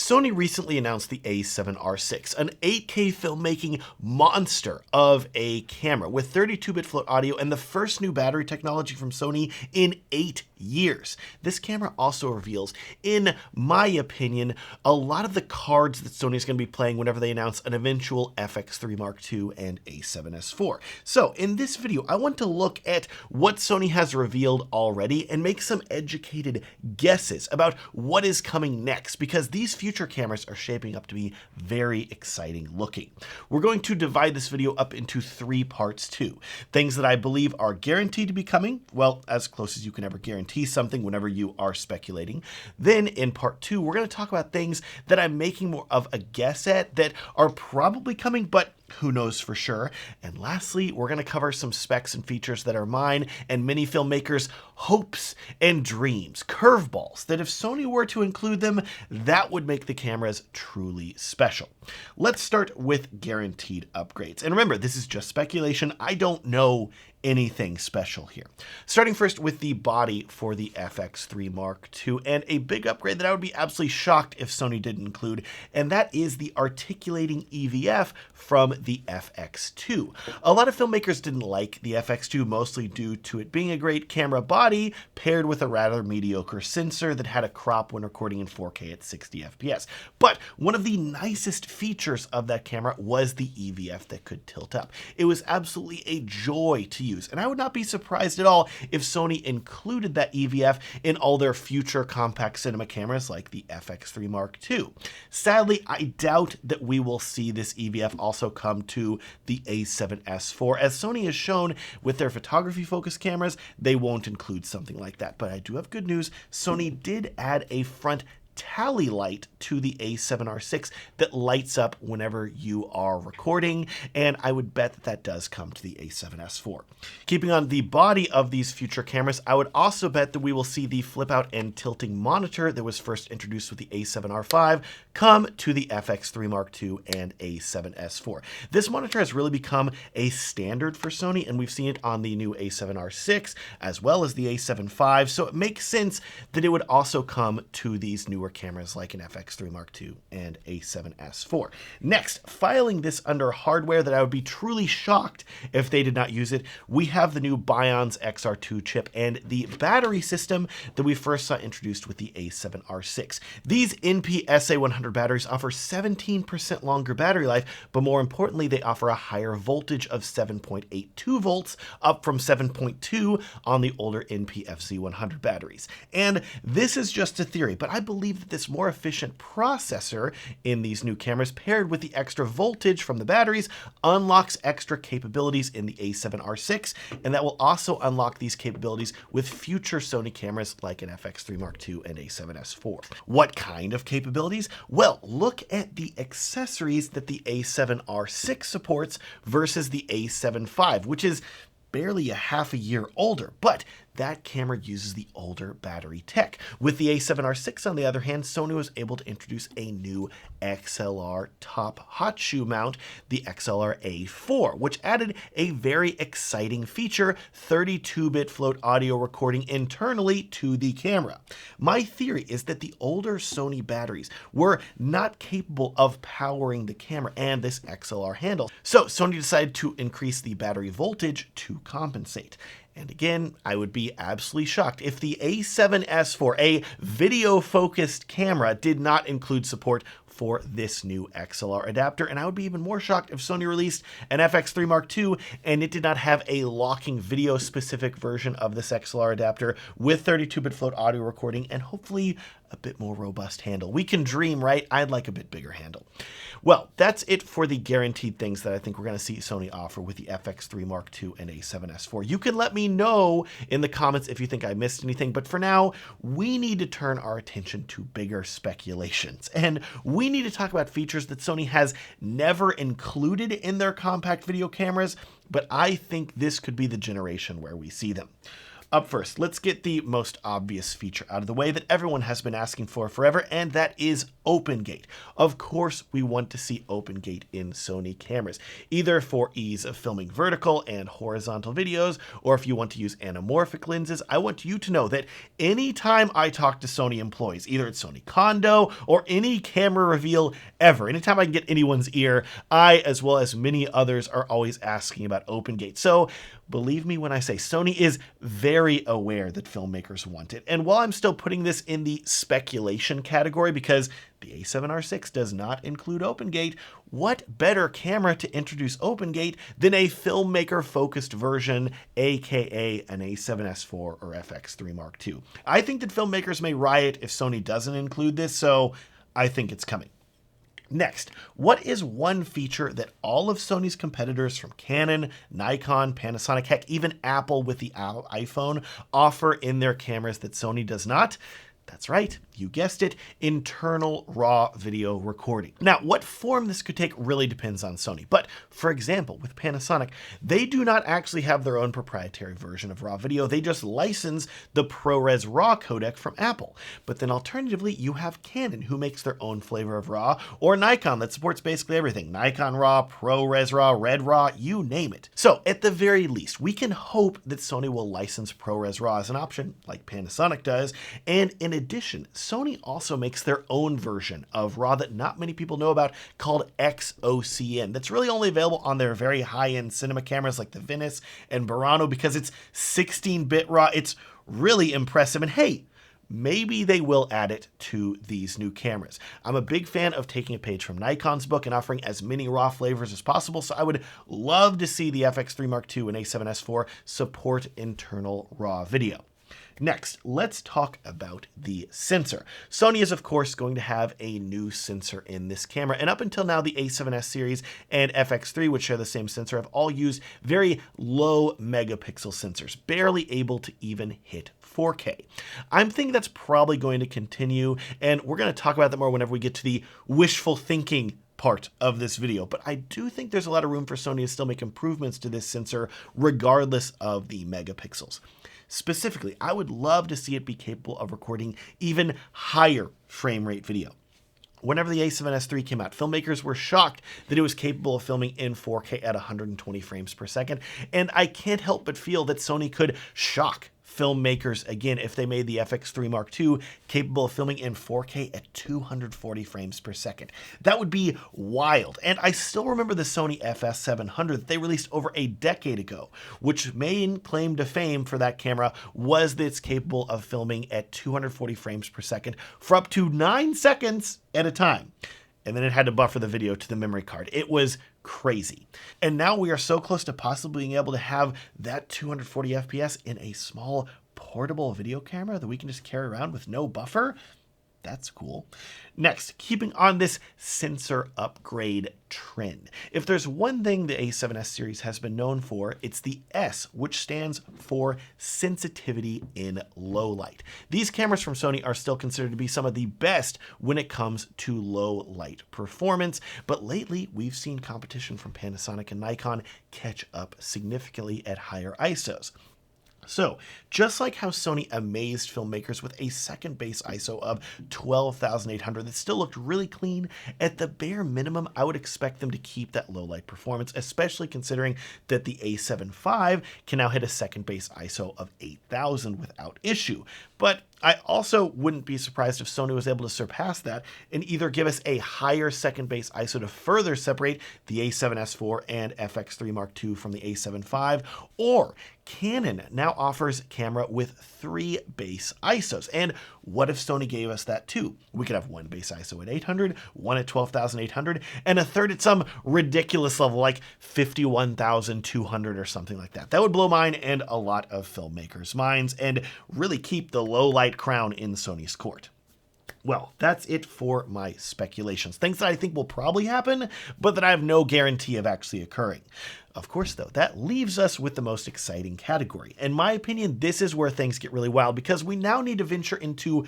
Sony recently announced the A7R VI, an 8K filmmaking monster of a camera with 32-bit float audio and the first new battery technology from Sony in 8 years. This camera also reveals, in my opinion, a lot of the cards that Sony is going to be playing whenever they announce an eventual FX3 Mark II and A7S IV. So in this video, I want to look at what Sony has revealed already and make some educated guesses about what is coming next, because these future cameras are shaping up to be very exciting looking. We're going to divide this video up into 3 parts too. Things that I believe are guaranteed to be coming, well, as close as you can ever guarantee something whenever you are speculating. Then in part 2, we're going to talk about things that I'm making more of a guess at that are probably coming, but who knows for sure. And lastly, we're going to cover some specs and features that are mine and many filmmakers' hopes and dreams, curveballs that if Sony were to include them, that would make the cameras truly special. Let's start with guaranteed upgrades. And remember, this is just speculation. I don't know anything special here. Starting first with the body for the FX3 Mark II, and a big upgrade that I would be absolutely shocked if Sony didn't include, and that is the articulating EVF from the FX2. A lot of filmmakers didn't like the FX2, mostly due to it being a great camera body paired with a rather mediocre sensor that had a crop when recording in 4K at 60 FPS. But one of the nicest features of that camera was the EVF that could tilt up. It was absolutely a joy to use, and I would not be surprised at all if Sony included that EVF in all their future compact cinema cameras like the FX3 Mark II. Sadly, I doubt that we will see this EVF also come to the A7S IV. As Sony has shown with their photography focused cameras, they won't include something like that. But I do have good news. Sony did add a front tally light to the A7R VI that lights up whenever you are recording, and I would bet that that does come to the A7S IV. Keeping on the body of these future cameras, I would also bet that we will see the flip out and tilting monitor that was first introduced with the A7R V come to the FX3 Mark II and A7S IV. This monitor has really become a standard for Sony, and we've seen it on the new A7R VI as well as the A7 V, so it makes sense that it would also come to these newer cameras like an FX3 Mark II and A7S IV. Next, filing this under hardware that I would be truly shocked if they did not use it, we have the new Bionz XR2 chip and the battery system that we first saw introduced with the A7R VI. These NP SA100 batteries offer 17% longer battery life, but more importantly, they offer a higher voltage of 7.82 volts, up from 7.2 on the older NP FZ100 batteries. And this is just a theory, but I believe that this more efficient processor in these new cameras paired with the extra voltage from the batteries unlocks extra capabilities in the A7R VI, and that will also unlock these capabilities with future Sony cameras like an FX3 Mark II and A7S IV. What kind of capabilities? Well, look at the accessories that the A7R VI supports versus the A7 V, which is barely a half a year older, but that camera uses the older battery tech. With the A7R VI, on the other hand, Sony was able to introduce a new XLR top hot shoe mount, the XLR A4, which added a very exciting feature, 32-bit float audio recording internally to the camera. My theory is that the older Sony batteries were not capable of powering the camera and this XLR handle, so Sony decided to increase the battery voltage to compensate. And again, I would be absolutely shocked if the A7S IV, a video-focused camera, did not include support for this new XLR adapter, and I would be even more shocked if Sony released an FX3 Mark II and it did not have a locking video-specific version of this XLR adapter with 32-bit float audio recording and hopefully a bit more robust handle. We can dream, right? I'd like a bit bigger handle. Well, that's it for the guaranteed things that I think we're going to see Sony offer with the FX3 Mark II and A7S IV. You can let me know in the comments if you think I missed anything, but for now, we need to turn our attention to bigger speculations, and we need to talk about features that Sony has never included in their compact video cameras, but I think this could be the generation where we see them. Up first, let's get the most obvious feature out of the way that everyone has been asking for forever, and that is OpenGate. Of course, we want to see OpenGate in Sony cameras, either for ease of filming vertical and horizontal videos, or if you want to use anamorphic lenses. I want you to know that anytime I talk to Sony employees, either at Sony Kondo or any camera reveal ever, anytime I can get anyone's ear, I, as well as many others, are always asking about OpenGate. So believe me when I say Sony is very aware that filmmakers want it. And while I'm still putting this in the speculation category because the A7R VI does not include OpenGate, what better camera to introduce OpenGate than a filmmaker-focused version, aka an A7S IV or FX3 Mark II? I think that filmmakers may riot if Sony doesn't include this, so I think it's coming. Next, what is one feature that all of Sony's competitors from Canon, Nikon, Panasonic, heck, even Apple with the iPhone offer in their cameras that Sony does not? That's right, you guessed it, internal RAW video recording. Now, what form this could take really depends on Sony, but for example, with Panasonic, they do not actually have their own proprietary version of RAW video, they just license the ProRes RAW codec from Apple. But then alternatively, you have Canon, who makes their own flavor of RAW, or Nikon that supports basically everything, Nikon RAW, ProRes RAW, Red RAW, you name it. So at the very least, we can hope that Sony will license ProRes RAW as an option, like Panasonic does, and in addition, Sony also makes their own version of RAW that not many people know about called XOCN. That's really only available on their very high-end cinema cameras like the Venice and Burano because it's 16-bit RAW. It's really impressive, and hey, maybe they will add it to these new cameras. I'm a big fan of taking a page from Nikon's book and offering as many RAW flavors as possible, so I would love to see the FX3 Mark II and A7S IV support internal RAW video. Next, let's talk about the sensor. Sony is, of course, going to have a new sensor in this camera, and up until now, the A7S series and FX3, which share the same sensor, have all used very low megapixel sensors, barely able to even hit 4K. I'm thinking that's probably going to continue, and we're going to talk about that more whenever we get to the wishful thinking part of this video, but I do think there's a lot of room for Sony to still make improvements to this sensor regardless of the megapixels. Specifically, I would love to see it be capable of recording even higher frame rate video. Whenever the A7S III came out, filmmakers were shocked that it was capable of filming in 4K at 120 frames per second, and I can't help but feel that Sony could shock filmmakers again if they made the FX3 Mark II capable of filming in 4K at 240 frames per second. That would be wild. And I still remember the Sony FS700 that they released over a decade ago, which main claim to fame for that camera was that it's capable of filming at 240 frames per second for up to 9 seconds at a time. And then it had to buffer the video to the memory card. It was crazy. And now we are so close to possibly being able to have that 240 FPS in a small portable video camera that we can just carry around with no buffer. That's cool. Next, keeping on this sensor upgrade trend. If there's one thing the A7S series has been known for, it's the S, which stands for sensitivity in low light. These cameras from Sony are still considered to be some of the best when it comes to low light performance, but lately we've seen competition from Panasonic and Nikon catch up significantly at higher ISOs. So, just like how Sony amazed filmmakers with a second base ISO of 12,800 that still looked really clean, at the bare minimum, I would expect them to keep that low light performance, especially considering that the A7 V can now hit a second base ISO of 8,000 without issue. But I also wouldn't be surprised if Sony was able to surpass that and either give us a higher second base ISO to further separate the A7S IV and FX3 Mark II from the A7 V, or Canon now offers camera with 3 base ISOs. And what if Sony gave us that too? We could have one base ISO at 800, one at 12,800, and a third at some ridiculous level like 51,200 or something like that. That would blow mine and a lot of filmmakers' minds and really keep the low light crown in Sony's court. Well, that's it for my speculations. Things that I think will probably happen, but that I have no guarantee of actually occurring. Of course, though, that leaves us with the most exciting category. In my opinion, this is where things get really wild because we now need to venture into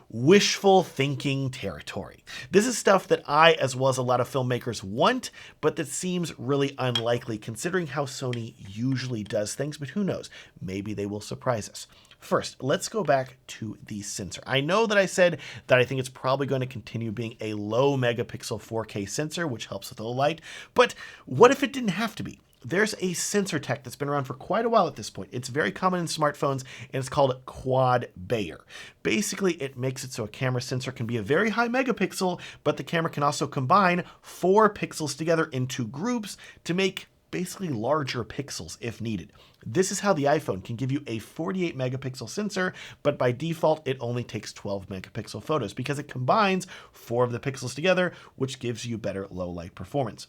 wishful thinking territory. This is stuff that I, as well as a lot of filmmakers, want, but that seems really unlikely considering how Sony usually does things, but who knows? Maybe they will surprise us. First, let's go back to the sensor. I know that I said that I think it's probably going to continue being a low megapixel 4K sensor, which helps with low light, but what if it didn't have to be? There's a sensor tech that's been around for quite a while at this point. It's very common in smartphones, and it's called quad Bayer. Basically, it makes it so a camera sensor can be a very high megapixel, but the camera can also combine 4 pixels together into groups to make basically larger pixels if needed. This is how the iPhone can give you a 48 megapixel sensor, but by default, it only takes 12 megapixel photos because it combines 4 of the pixels together, which gives you better low light performance.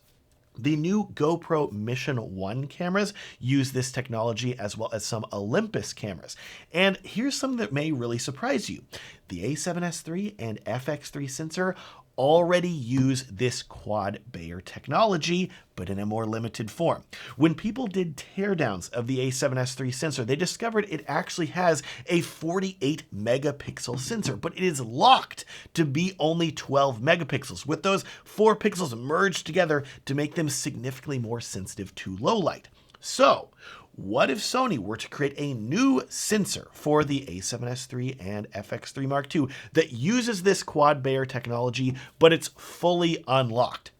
The new GoPro Mission 1 cameras use this technology as well as some Olympus cameras. And here's something that may really surprise you. The A7S III and FX3 sensor already use this quad Bayer technology, but in a more limited form. When people did teardowns of the A7S III sensor, they discovered it actually has a 48 megapixel sensor, but it is locked to be only 12 megapixels, with those 4 pixels merged together to make them significantly more sensitive to low light. So, what if Sony were to create a new sensor for the A7S III and FX3 Mark II that uses this quad Bayer technology, but it's fully unlocked?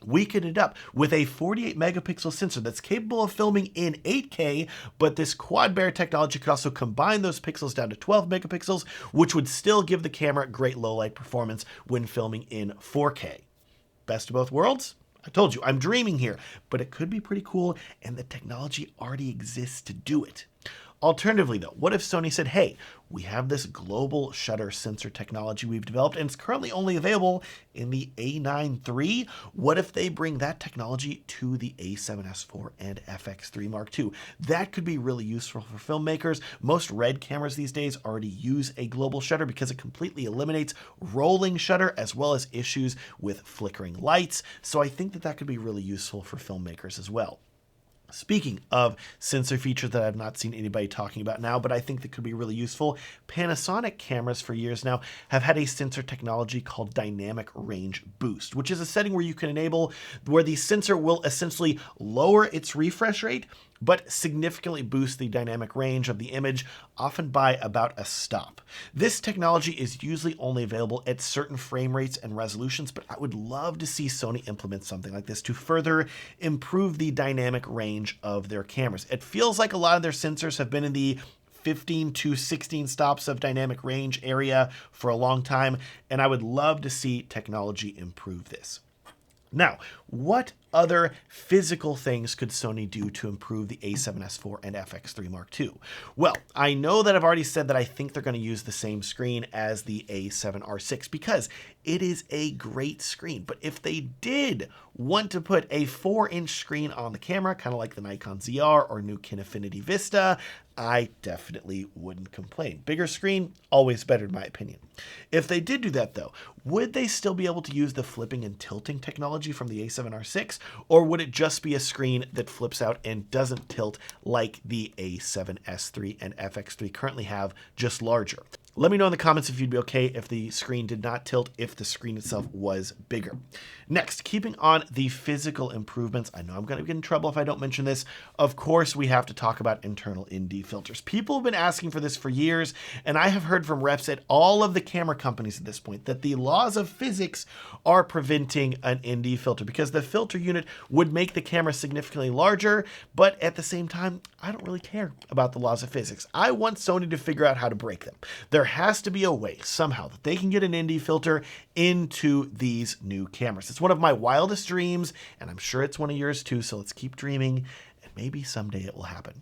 We could end up with a 48 megapixel sensor that's capable of filming in 8K, but this quad Bayer technology could also combine those pixels down to 12 megapixels, which would still give the camera great low light performance when filming in 4K. Best of both worlds? I told you, I'm dreaming here, but it could be pretty cool, and the technology already exists to do it. Alternatively, though, what if Sony said, hey, we have this global shutter sensor technology we've developed, and it's currently only available in the A9 III. What if they bring that technology to the A7S IV and FX3 Mark II? That could be really useful for filmmakers. Most RED cameras these days already use a global shutter because it completely eliminates rolling shutter as well as issues with flickering lights. So I think that that could be really useful for filmmakers as well. Speaking of sensor features that I've not seen anybody talking about now, but I think that could be really useful, Panasonic cameras for years now have had a sensor technology called dynamic range boost, which is a setting where you can enable where the sensor will essentially lower its refresh rate, but significantly boost the dynamic range of the image, often by about a stop. This technology is usually only available at certain frame rates and resolutions, but I would love to see Sony implement something like this to further improve the dynamic range of their cameras. It feels like a lot of their sensors have been in the 15 to 16 stops of dynamic range area for a long time, and I would love to see technology improve this. Now, what other physical things could Sony do to improve the A7S IV and FX3 Mark II? Well, I know that I've already said that I think they're going to use the same screen as the A7R VI because it is a great screen. But if they did want to put a 4-inch screen on the camera, kind of like the Nikon ZR or new Kinefinity Vista, I definitely wouldn't complain. Bigger screen, always better in my opinion. If they did do that though, would they still be able to use the flipping and tilting technology from the A7R VI, or would it just be a screen that flips out and doesn't tilt like the A7S III and FX3 currently have, just larger? Let me know in the comments if you'd be okay if the screen did not tilt, if the screen itself was bigger. Next, keeping on the physical improvements, I know I'm going to get in trouble if I don't mention this. Of course, we have to talk about internal ND filters. People have been asking for this for years, and I have heard from reps at all of the camera companies at this point that the laws of physics are preventing an ND filter because the filter unit would make the camera significantly larger, but at the same time, I don't really care about the laws of physics. I want Sony to figure out how to break them. There has to be a way somehow that they can get an ND filter into these new cameras. It's one of my wildest dreams, and I'm sure it's one of yours too, so let's keep dreaming, and maybe someday it will happen.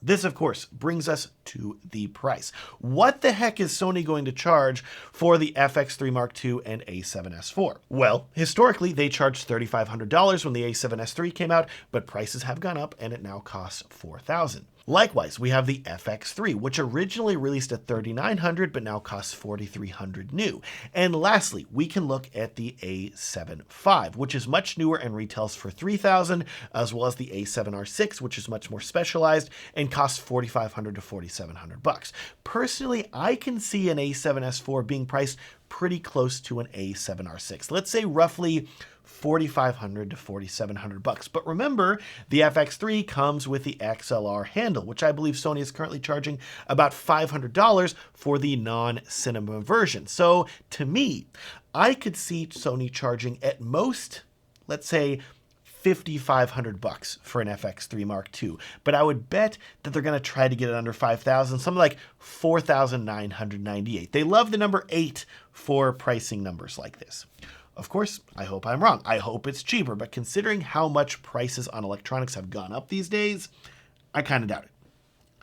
This, of course, brings us to the price. What the heck is Sony going to charge for the FX3 Mark II and A7S IV? Well, historically, they charged $3,500 when the A7S III came out, but prices have gone up and it now costs $4,000. Likewise, we have the FX3, which originally released at $3,900 but now costs $4,300 new. And lastly, we can look at the A7 V, which is much newer and retails for $3,000, as well as the A7R VI, which is much more specialized and costs $4,500 to $4,700. Personally, I can see an A7S IV being priced pretty close to an A7R VI. Let's say roughly $4,500 to $4,700. But remember, the FX3 comes with the XLR handle, which I believe Sony is currently charging about $500 for the non-cinema version. So to me, I could see Sony charging at most, let's say, $5,500 for an FX3 Mark II, but I would bet that they're going to try to get it under $5,000, something like $4,998. They love the number 8 for pricing numbers like this. Of course, I hope I'm wrong. I hope it's cheaper, but considering how much prices on electronics have gone up these days, I kind of doubt it.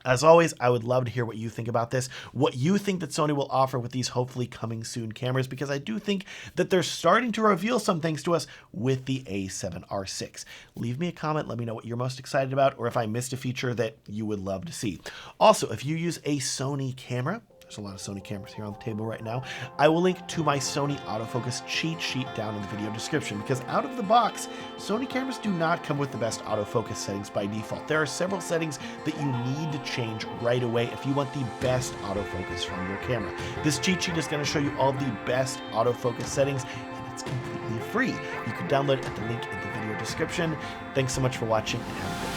As always, I would love to hear what you think about this, what you think that Sony will offer with these hopefully coming soon cameras, because I do think that they're starting to reveal some things to us with the A7R VI. Leave me a comment, let me know what you're most excited about, or if I missed a feature that you would love to see. Also, if you use a Sony camera, there's a lot of Sony cameras here on the table right now, I will link to my Sony autofocus cheat sheet down in the video description, because out of the box, Sony cameras do not come with the best autofocus settings by default. There are several settings that you need to change right away if you want the best autofocus from your camera. This cheat sheet is going to show you all the best autofocus settings, and it's completely free. You can download it at the link in the video description. Thanks so much for watching, and have a good day.